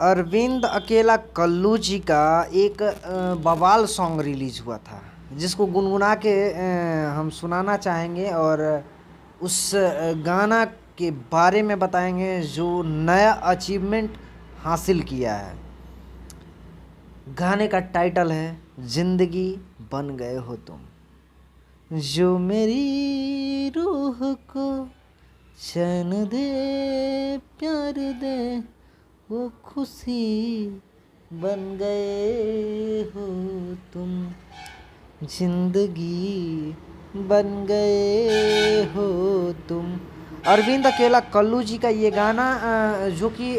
अरविंद अकेला कल्लू जी का एक बवाल सॉन्ग रिलीज हुआ था, जिसको गुनगुना के हम सुनाना चाहेंगे और उस गाना के बारे में बताएंगे जो नया अचीवमेंट हासिल किया है। गाने का टाइटल है जिंदगी बन गए हो तुम, जो मेरी रूह को चैन दे प्यार दे वो खुशी बन गए हो तुम, जिंदगी बन गए हो तुम। अरविंद अकेला कल्लू जी का ये गाना जो कि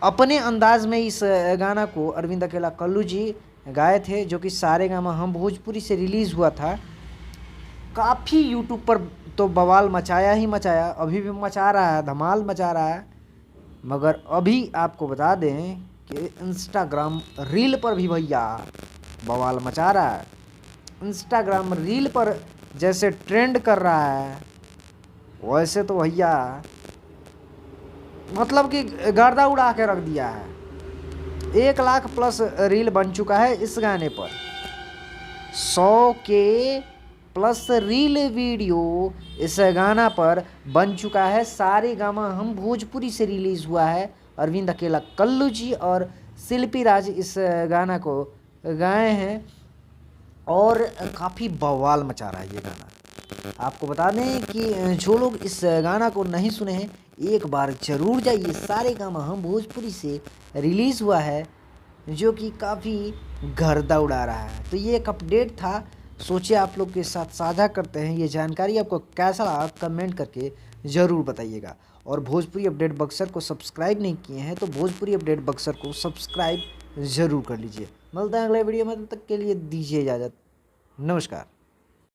अपने अंदाज में इस गाना को अरविंद अकेला कल्लू जी गाए थे, जो कि सारेगामा हम भोजपुरी से रिलीज़ हुआ था। काफ़ी यूट्यूब पर तो बवाल मचाया ही मचाया, अभी भी मचा रहा है, धमाल मचा रहा है। मगर अभी आपको बता दें कि इंस्टाग्राम रील पर भी भैया बवाल मचा रहा है। इंस्टाग्राम रील पर जैसे ट्रेंड कर रहा है, वैसे तो भैया मतलब कि गर्दा उड़ा के रख दिया है। 1 लाख प्लस रील बन चुका है इस गाने पर। 100 के प्लस रील वीडियो इस गाना पर बन चुका है। सारेगामा हम भोजपुरी से रिलीज़ हुआ है। अरविंद अकेला कल्लू जी और शिल्पी राज इस गाना को गाए हैं और काफ़ी बवाल मचा रहा है ये गाना। आपको बता दें कि जो लोग इस गाना को नहीं सुने हैं, एक बार ज़रूर जाइए। सारेगामा हम भोजपुरी से रिलीज़ हुआ है, जो कि काफ़ी गर्दा उड़ा रहा है। तो ये एक अपडेट था, सोचे आप लोग के साथ साझा करते हैं। ये जानकारी आपको कैसा लगा कमेंट करके ज़रूर बताइएगा। और भोजपुरी अपडेट बक्सर को सब्सक्राइब नहीं किए हैं तो भोजपुरी अपडेट बक्सर को सब्सक्राइब ज़रूर कर लीजिए। मिलते हैं अगले वीडियो में, तब तक के लिए दीजिए इजाज़त। नमस्कार।